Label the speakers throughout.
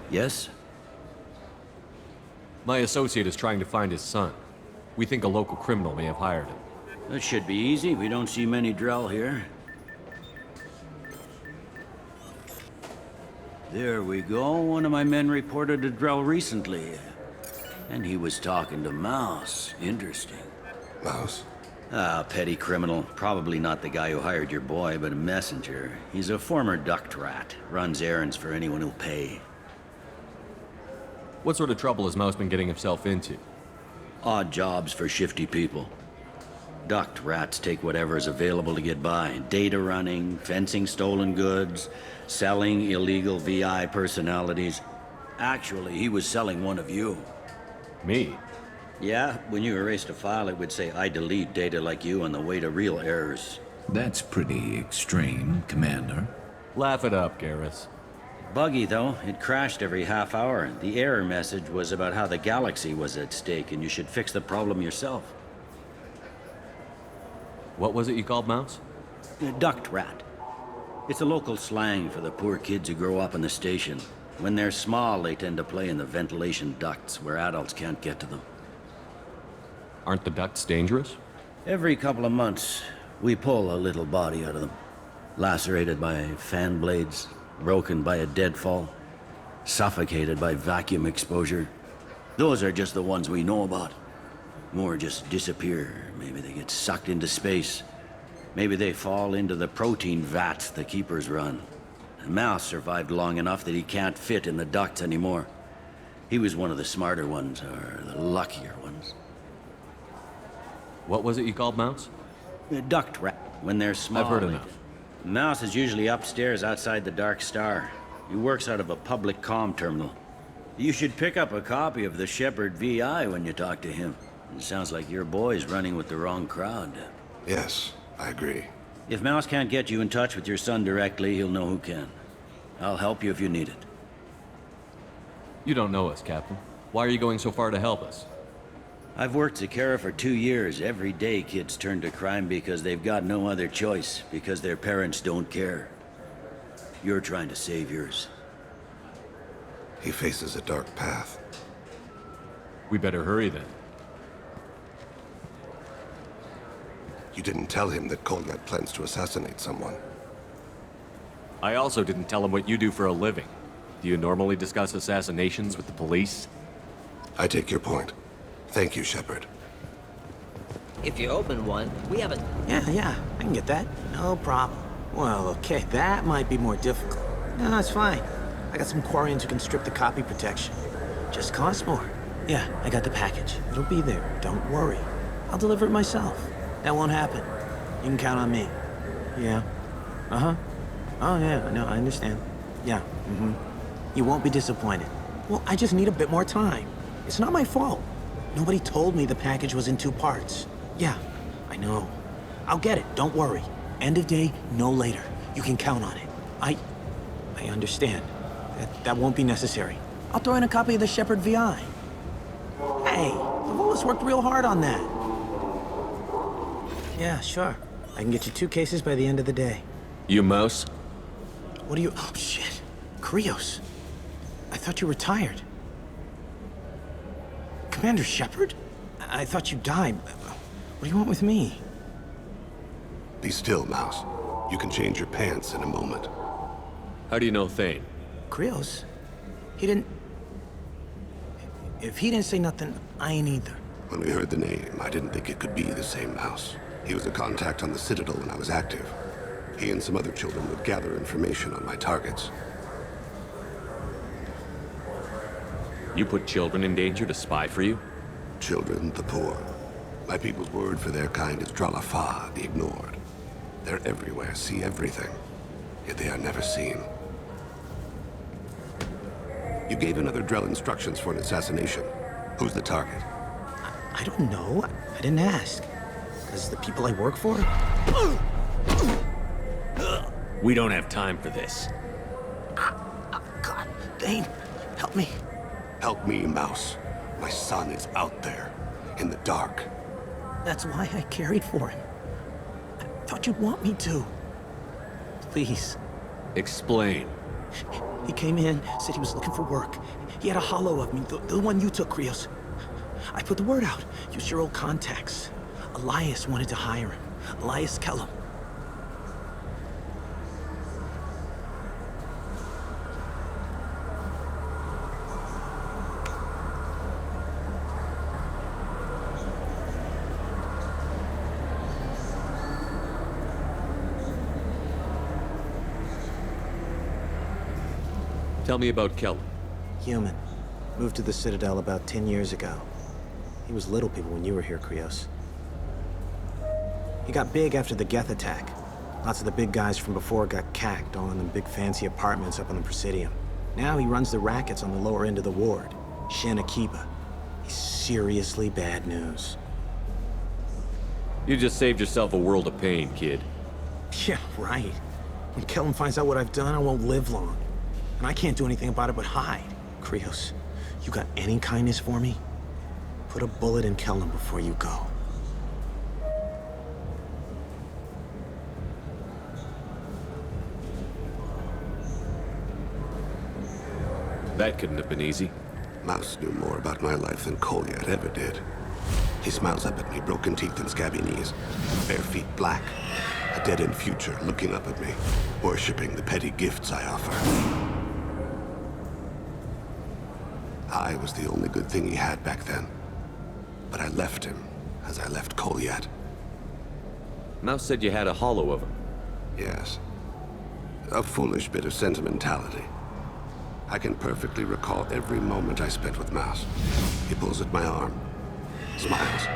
Speaker 1: Yes?
Speaker 2: My associate is trying to find his son. We think a local criminal may have hired him.
Speaker 1: That should be easy. We don't see many Drell here. There we go. One of my men reported a Drell recently. And he was talking to Mouse. Interesting.
Speaker 3: Mouse?
Speaker 1: Ah, petty criminal. Probably not the guy who hired your boy, but a messenger. He's a former duct rat. Runs errands for anyone who'll pay.
Speaker 2: What sort of trouble has Mouse been getting himself into?
Speaker 1: Odd jobs for shifty people. Duct rats take whatever is available to get by. Data running, fencing stolen goods, selling illegal VI personalities. Actually, he was selling one of you.
Speaker 2: Me?
Speaker 1: Yeah, when you erased a file, it would say, I delete data like you on the way to real errors.
Speaker 4: That's pretty extreme, Commander.
Speaker 2: Laugh it up, Garrus.
Speaker 1: Buggy, though. It crashed every half hour. The error message was about how the galaxy was at stake, and you should fix the problem yourself.
Speaker 2: What was it you called Mouse?
Speaker 1: A duct rat. It's a local slang for the poor kids who grow up in the station. When they're small, they tend to play in the ventilation ducts where adults can't get to them.
Speaker 2: Aren't the ducts dangerous?
Speaker 1: Every couple of months, we pull a little body out of them. Lacerated by fan blades, broken by a deadfall, suffocated by vacuum exposure. Those are just the ones we know about. More just disappear. Maybe they get sucked into space. Maybe they fall into the protein vats the keepers run. The Mouse survived long enough that he can't fit in the ducts anymore. He was one of the smarter ones, or the luckier ones.
Speaker 2: What was it you called Mouse?
Speaker 1: A duct rat. When they're small.
Speaker 2: I've heard enough.
Speaker 1: Mouse is usually upstairs outside the Dark Star. He works out of a public comm terminal. You should pick up a copy of the Shepherd VI when you talk to him. It sounds like your boy's running with the wrong crowd.
Speaker 3: Yes, I agree.
Speaker 1: If Mouse can't get you in touch with your son directly, he'll know who can. I'll help you if you need it.
Speaker 2: You don't know us, Captain. Why are you going so far to help us?
Speaker 1: I've worked Zakera for 2 years. Every day kids turn to crime because they've got no other choice, because their parents don't care. You're trying to save yours.
Speaker 3: He faces a dark path.
Speaker 2: We better hurry then.
Speaker 3: You didn't tell him that Kolyak plans to assassinate someone.
Speaker 2: I also didn't tell him what you do for a living. Do you normally discuss assassinations with the police?
Speaker 3: I take your point. Thank you, Shepard.
Speaker 5: If you open one, we have a...
Speaker 6: Yeah, I can get that. No problem. Well, okay, that might be more difficult. No, it's fine. I got some Quarians who can strip the copy protection. Just costs more. Yeah, I got the package. It'll be there, don't worry. I'll deliver it myself. That won't happen. You can count on me. Yeah. Uh-huh. Oh, yeah, no, I understand. Yeah, You won't be disappointed. Well, I just need a bit more time. It's not my fault. Nobody told me the package was in 2 parts. Yeah, I know. I'll get it, don't worry. End of day, no later. You can count on it. I understand. That won't be necessary. I'll throw in a copy of the Shepherd VI. Hey, Lois worked real hard on that. Yeah, sure. I can get you 2 cases by the end of the day.
Speaker 2: You Mouse?
Speaker 6: What do you... Oh, shit. Krios. I thought you retired. Commander Shepard? I thought you died. What do you want with me?
Speaker 3: Be still, Mouse. You can change your pants in a moment.
Speaker 2: How do you know Thane?
Speaker 6: Krios? He didn't... If he didn't say nothing, I ain't either.
Speaker 3: When we heard the name, I didn't think it could be the same Mouse. He was a contact on the Citadel when I was active. He and some other children would gather information on my targets.
Speaker 2: You put children in danger to spy for you?
Speaker 3: Children, the poor. My people's word for their kind is Dralafa, the ignored. They're everywhere, see everything. Yet they are never seen. You gave another Drell instructions for an assassination. Who's the target?
Speaker 6: I don't know. I didn't ask. Because the people I work for?
Speaker 2: We don't have time for this.
Speaker 6: God, Thane, help me.
Speaker 3: Help me, Mouse. My son is out there, in the dark.
Speaker 6: That's why I carried for him. I thought you'd want me to. Please.
Speaker 2: Explain.
Speaker 6: He came in, said he was looking for work. He had a hollow of me, the one you took, Krios. I put the word out. Used your old contacts. Elias wanted to hire him. Elias Kellum.
Speaker 2: Tell me about Kellum.
Speaker 6: Human. Moved to the Citadel about 10 years ago. He was little people when you were here, Krios. He got big after the Geth attack. Lots of the big guys from before got cacked, all in them big fancy apartments up on the Presidium. Now he runs the rackets on the lower end of the ward. Shin Akiba. He's seriously bad news.
Speaker 2: You just saved yourself a world of pain, kid.
Speaker 6: Yeah, right. When Kellum finds out what I've done, I won't live long. And I can't do anything about it but hide. Krios, you got any kindness for me? Put a bullet in Kellum before you go.
Speaker 2: That couldn't have been easy.
Speaker 3: Mouse knew more about my life than Kolyat ever did. He smiles up at me, broken teeth and scabby knees, bare feet black, a dead-end future looking up at me, worshipping the petty gifts I offer. I was the only good thing he had back then. But I left him, as I left Kolyat.
Speaker 2: Mouse said you had a hollow of him.
Speaker 3: Yes. A foolish bit of sentimentality. I can perfectly recall every moment I spent with Mouse. He pulls at my arm, smiles.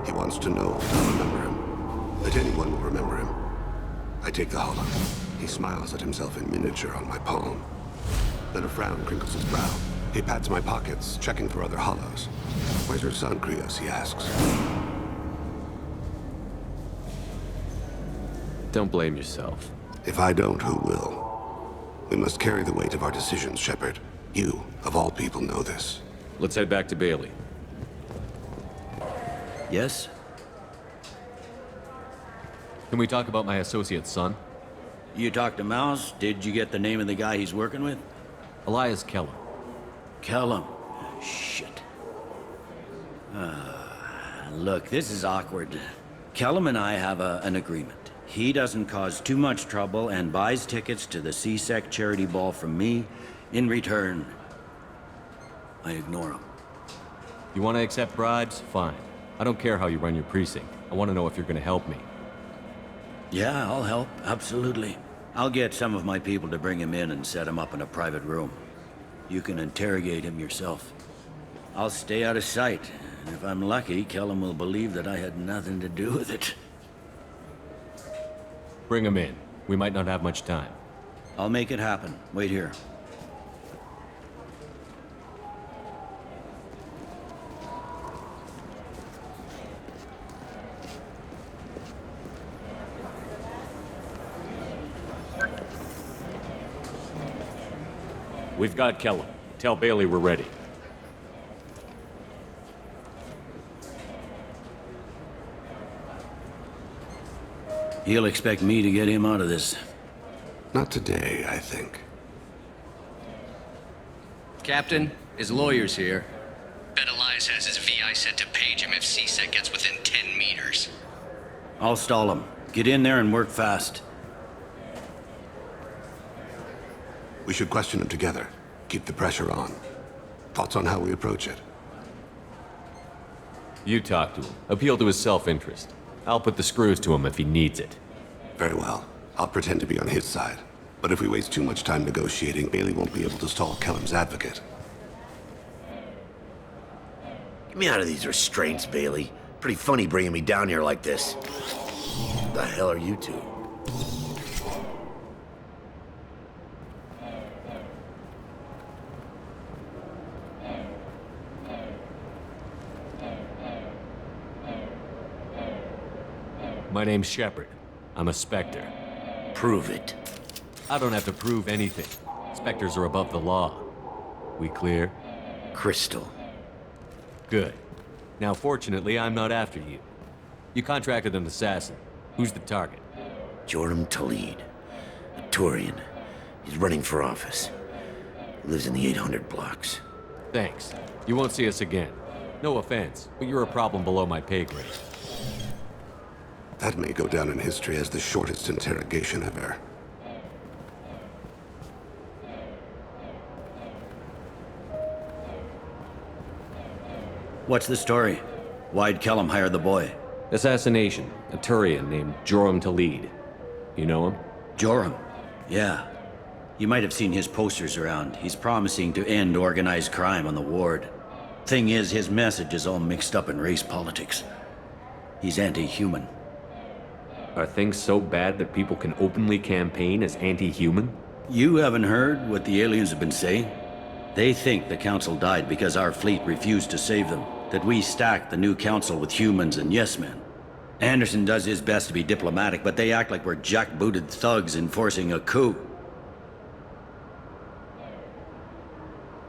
Speaker 3: He wants to know that I'll remember him, that anyone will remember him. I take the hollow. He smiles at himself in miniature on my palm. Then a frown crinkles his brow. He pats my pockets, checking for other hollows. Where's your son, Krios? He asks.
Speaker 2: Don't blame yourself.
Speaker 3: If I don't, who will? We must carry the weight of our decisions, Shepard. You, of all people, know this.
Speaker 2: Let's head back to Bailey.
Speaker 1: Yes?
Speaker 2: Can we talk about my associate's son?
Speaker 1: You talked to Mouse? Did you get the name of the guy he's working with?
Speaker 2: Elias Kellum.
Speaker 1: Kellum. Shit. Look, this is awkward. Kellum and I have an agreement. He doesn't cause too much trouble and buys tickets to the C-Sec charity ball from me. In return, I ignore him.
Speaker 2: You want to accept bribes? Fine. I don't care how you run your precinct. I want to know if you're going to help me.
Speaker 1: Yeah, I'll help. Absolutely. I'll get some of my people to bring him in and set him up in a private room. You can interrogate him yourself. I'll stay out of sight. And if I'm lucky, Kellum will believe that I had nothing to do with it.
Speaker 2: Bring him in. We might not have much time.
Speaker 1: I'll make it happen. Wait here.
Speaker 2: We've got Kellum. Tell Bailey we're ready.
Speaker 1: He'll expect me to get him out of this.
Speaker 3: Not today, I think.
Speaker 7: Captain, his lawyer's here. Bet Elias has his VI set to page him if C-Sec gets within 10 meters.
Speaker 1: I'll stall him. Get in there and work fast.
Speaker 3: We should question him together. Keep the pressure on. Thoughts on how we approach it?
Speaker 2: You talk to him. Appeal to his self-interest. I'll put the screws to him if he needs it.
Speaker 3: Very well. I'll pretend to be on his side. But if we waste too much time negotiating, Bailey won't be able to stall Kellum's advocate.
Speaker 8: Get me out of these restraints, Bailey. Pretty funny bringing me down here like this. What the hell are you two?
Speaker 2: My name's Shepard. I'm a Spectre.
Speaker 8: Prove it.
Speaker 2: I don't have to prove anything. Spectres are above the law. We clear?
Speaker 8: Crystal.
Speaker 2: Good. Now, fortunately, I'm not after you. You contracted an assassin. Who's the target?
Speaker 8: Jordan Talid. A Turian. He's running for office. Lives in the 800 blocks.
Speaker 2: Thanks. You won't see us again. No offense, but you're a problem below my pay grade.
Speaker 3: That may go down in history as the shortest interrogation ever.
Speaker 1: What's the story? Why'd Kellum hire the boy?
Speaker 2: Assassination. A Turian named Joram Talid. You know him?
Speaker 1: Joram? Yeah. You might have seen his posters around. He's promising to end organized crime on the ward. Thing is, his message is all mixed up in race politics. He's anti-human.
Speaker 2: Are things so bad that people can openly campaign as anti-human?
Speaker 1: You haven't heard what the aliens have been saying? They think the council died because our fleet refused to save them. That we stacked the new council with humans and yes-men. Anderson does his best to be diplomatic, but they act like we're jackbooted thugs enforcing a coup.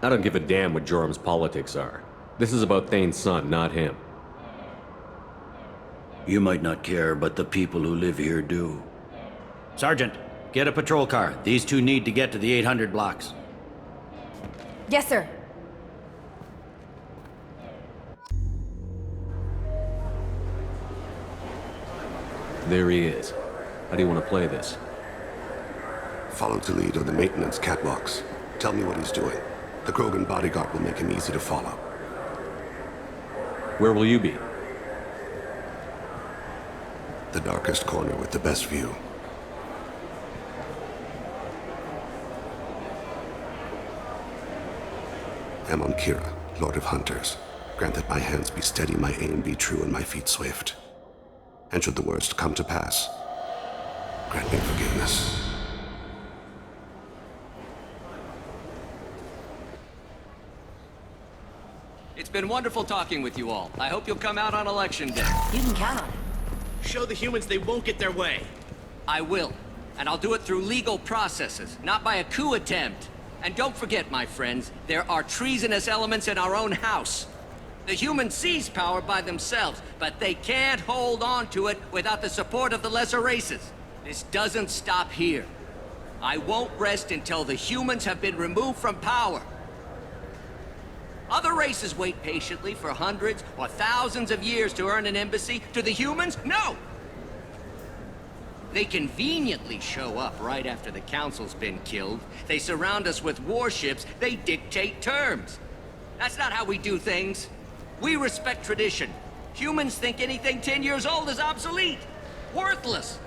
Speaker 2: I don't give a damn what Joram's politics are. This is about Thane's son, not him.
Speaker 1: You might not care, but the people who live here do. Sergeant, get a patrol car. These two need to get to the 800 blocks.
Speaker 9: Yes, sir.
Speaker 2: There he is. How do you want to play this?
Speaker 3: Follow to lead on the maintenance catwalks. Tell me what he's doing. The Krogan bodyguard will make him easy to follow.
Speaker 2: Where will you be?
Speaker 3: The darkest corner with the best view. Amon Kira, Lord of Hunters. Grant that my hands be steady, my aim be true, and my feet swift. And should the worst come to pass, grant me forgiveness.
Speaker 7: It's been wonderful talking with you all. I hope you'll come out on election day.
Speaker 9: You can count on it.
Speaker 5: Show the humans they won't get their way.
Speaker 7: I will. And I'll do it through legal processes, not by a coup attempt. And don't forget, my friends, there are treasonous elements in our own house. The humans seize power by themselves, but they can't hold on to it without the support of the lesser races. This doesn't stop here. I won't rest until the humans have been removed from power. Other races wait patiently for hundreds or thousands of years to earn an embassy. To the humans, no! They conveniently show up right after the council's been killed. They surround us with warships. They dictate terms. That's not how we do things. We respect tradition. Humans think anything 10 years old is obsolete. Worthless.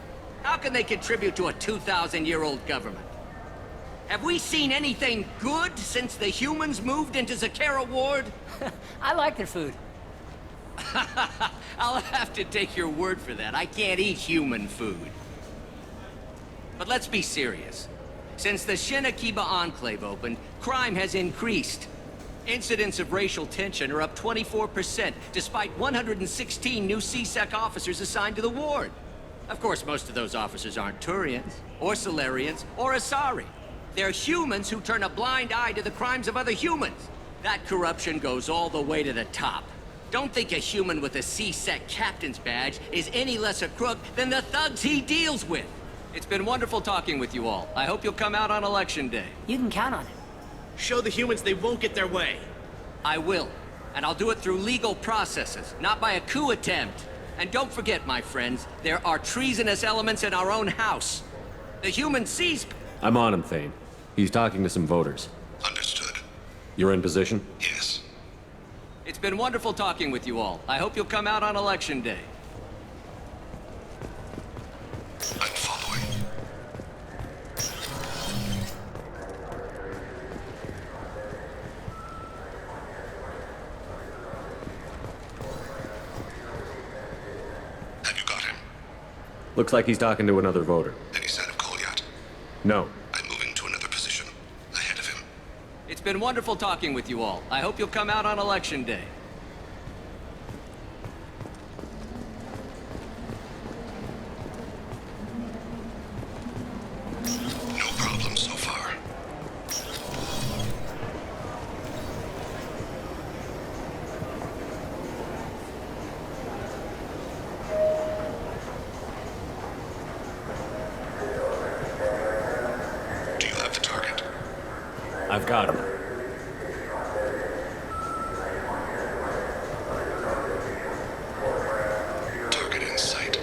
Speaker 7: How can they contribute to a 2,000-year-old government? Have we seen anything good since the humans moved into Zakara Ward?
Speaker 9: I like their food.
Speaker 7: I'll have to take your word for that. I can't eat human food. But let's be serious. Since the Shinakiba Enclave opened, crime has increased. Incidents of racial tension are up 24%, despite 116 new CSEC officers assigned to the ward. Of course, most of those officers aren't Turians, or Solarians, or Asari. They're humans who turn a blind eye to the crimes of other humans. That corruption goes all the way to the top. Don't think a human with a CSEC captain's badge is any less a crook than the thugs he deals with. It's been wonderful talking with you all. I hope you'll come out on election day.
Speaker 9: You can count on it.
Speaker 5: Show the humans they won't get their way.
Speaker 7: I will. And I'll do it through legal processes, not by a coup attempt. And don't forget, my friends, there are treasonous elements in our own house. The humans seize...
Speaker 2: I'm on him, Thane. He's talking to some voters.
Speaker 3: Understood.
Speaker 2: You're in position?
Speaker 3: Yes.
Speaker 7: It's been wonderful talking with you all. I hope you'll come out on election day.
Speaker 3: I'm following. Have you got him?
Speaker 2: Looks like he's talking to another voter.
Speaker 3: Any sign of Kolyat?
Speaker 2: No.
Speaker 3: I'm moving to another position. Ahead of him.
Speaker 7: It's been wonderful talking with you all. I hope you'll come out on election day.
Speaker 3: No problem so far. Do you have the
Speaker 2: Got him.
Speaker 3: Target in sight.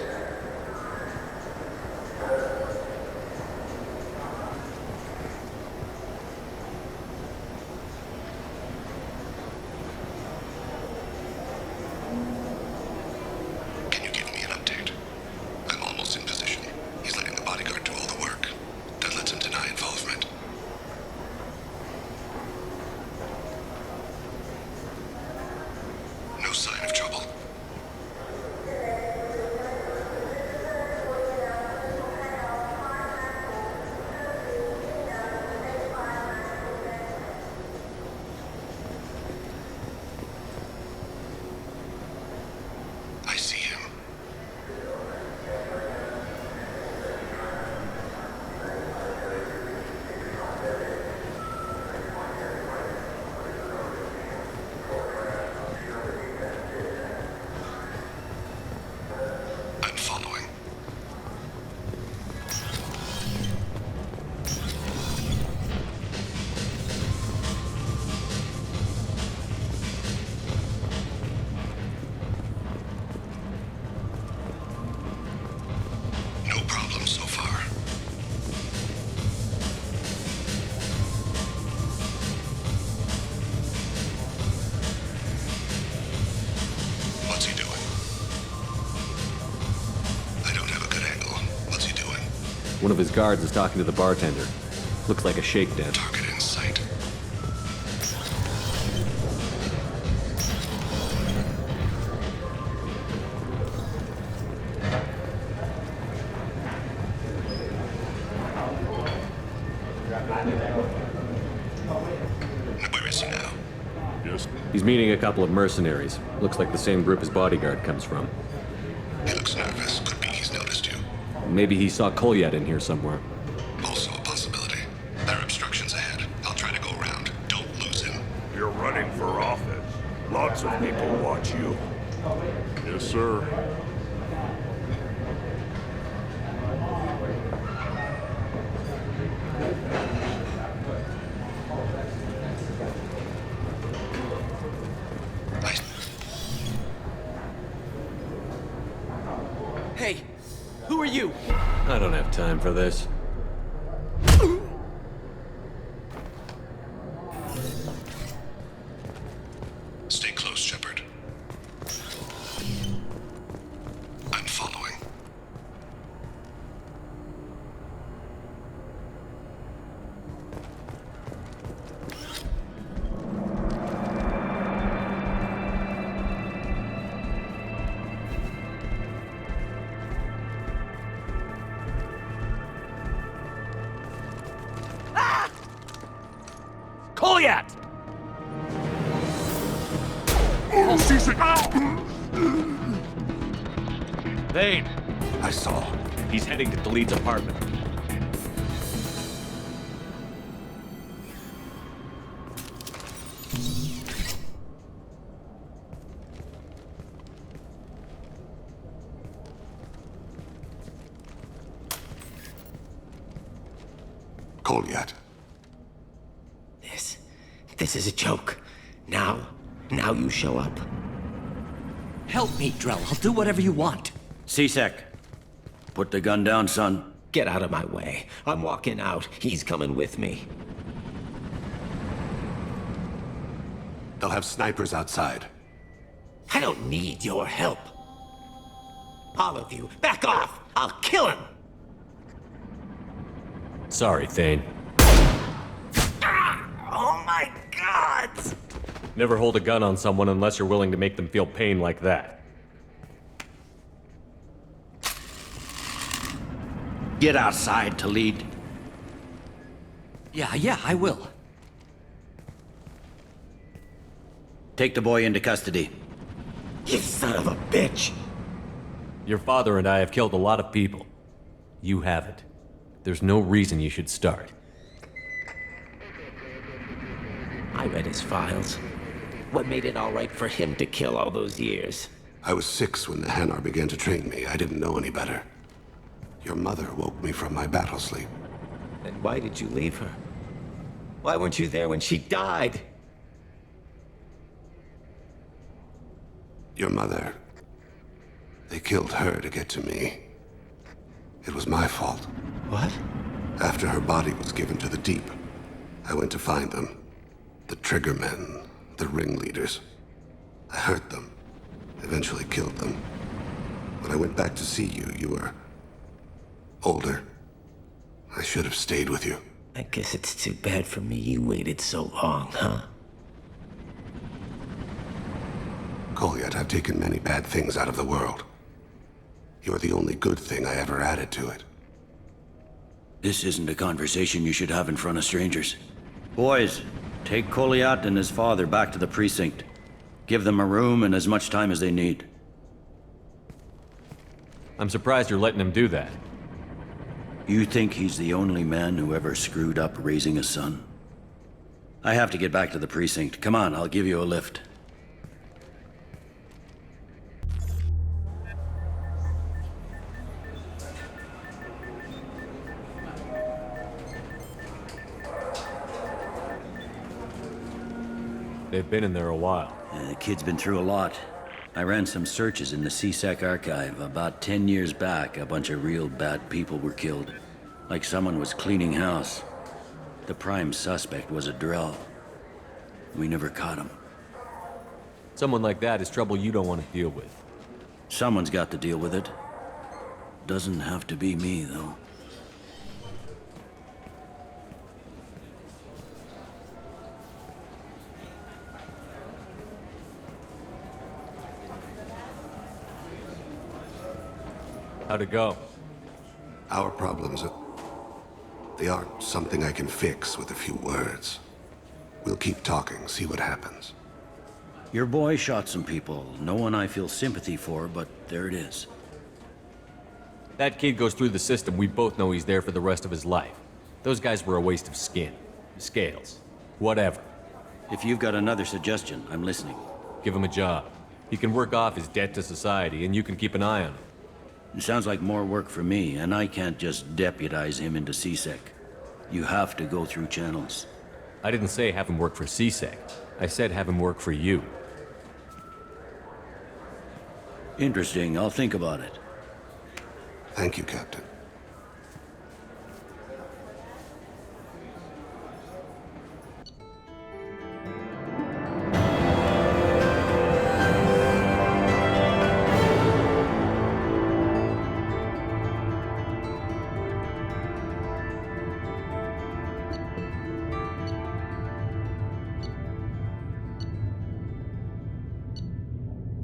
Speaker 3: Can you give me an update? I'm almost in position. He's letting the bodyguard do all the work. That lets him deny involvement. No sign of trouble. I see him. I'm following. No problem so far. What's he doing? I don't have a good angle. What's he doing?
Speaker 2: One of his guards is talking to the bartender. Looks like a shakedown.
Speaker 3: Target in sight. Where is he now?
Speaker 2: He's meeting a couple of mercenaries. Looks like the same group his bodyguard comes from.
Speaker 3: He looks nervous. Could be he's noticed you.
Speaker 2: Maybe he saw Kolyat in here somewhere.
Speaker 3: Also a possibility. There are obstructions ahead. I'll try to go around. Don't lose him.
Speaker 10: You're running for office. Lots of people watch you. Yes, sir.
Speaker 3: I...
Speaker 6: Hey, who are you?
Speaker 2: I don't have time for this.
Speaker 3: Stay close, Shepard. I'm following.
Speaker 2: Kolyat! Thane!
Speaker 3: I saw.
Speaker 2: He's heading to Khalid's apartment.
Speaker 3: Kolyat.
Speaker 8: This is a joke. Now you show up.
Speaker 7: Help me, Drell. I'll do whatever you want.
Speaker 1: C-Sec, put the gun down, son.
Speaker 8: Get out of my way. I'm walking out. He's coming with me.
Speaker 3: They'll have snipers outside.
Speaker 8: I don't need your help. All of you, back off! I'll kill him!
Speaker 2: Sorry, Thane.
Speaker 8: Oh my God!
Speaker 2: Never hold a gun on someone unless you're willing to make them feel pain like that.
Speaker 1: Get outside, Khalid.
Speaker 7: Yeah, I will.
Speaker 1: Take the boy into custody.
Speaker 8: You son of a bitch!
Speaker 2: Your father and I have killed a lot of people. You haven't. There's no reason you should start.
Speaker 8: I read his files. What made it all right for him to kill all those years?
Speaker 3: I was 6 when the Hanar began to train me. I didn't know any better. Your mother woke me from my battle sleep.
Speaker 8: Then why did you leave her?
Speaker 11: Why weren't you there when she died?
Speaker 3: Your mother. They killed her to get to me. It was my fault.
Speaker 11: What?
Speaker 3: After her body was given to the Deep, I went to find them. The Triggermen, the ringleaders. I hurt them, eventually killed them. When I went back to see you, you were older. I should have stayed with you.
Speaker 11: I guess it's too bad for me you waited so long, huh?
Speaker 3: Goliath, I've taken many bad things out of the world. You're the only good thing I ever added to it.
Speaker 1: This isn't a conversation you should have in front of strangers. Boys, take Goliath and his father back to the precinct. Give them a room and as much time as they need.
Speaker 2: I'm surprised you're letting him do that.
Speaker 1: You think he's the only man who ever screwed up raising a son? I have to get back to the precinct. Come on, I'll give you a lift.
Speaker 2: They've been in there a while.
Speaker 1: The kid's been through a lot. I ran some searches in the CSEC archive. About 10 years back, a bunch of real bad people were killed. Like someone was cleaning house. The prime suspect was a Drell. We never caught him.
Speaker 2: Someone like that is trouble you don't want to deal with.
Speaker 1: Someone's got to deal with it. Doesn't have to be me, though.
Speaker 2: How'd it go?
Speaker 3: Our problems they aren't something I can fix with a few words. We'll keep talking, see what happens.
Speaker 1: Your boy shot some people. No one I feel sympathy for, but there it is.
Speaker 2: That kid goes through the system. We both know he's there for the rest of his life. Those guys were a waste of skin. Scales. Whatever.
Speaker 1: If you've got another suggestion, I'm listening.
Speaker 2: Give him a job. He can work off his debt to society, and you can keep an eye on him.
Speaker 1: It sounds like more work for me, and I can't just deputize him into CSEC. You have to go through channels.
Speaker 2: I didn't say have him work for CSEC. I said have him work for you.
Speaker 1: Interesting. I'll think about it.
Speaker 3: Thank you, Captain.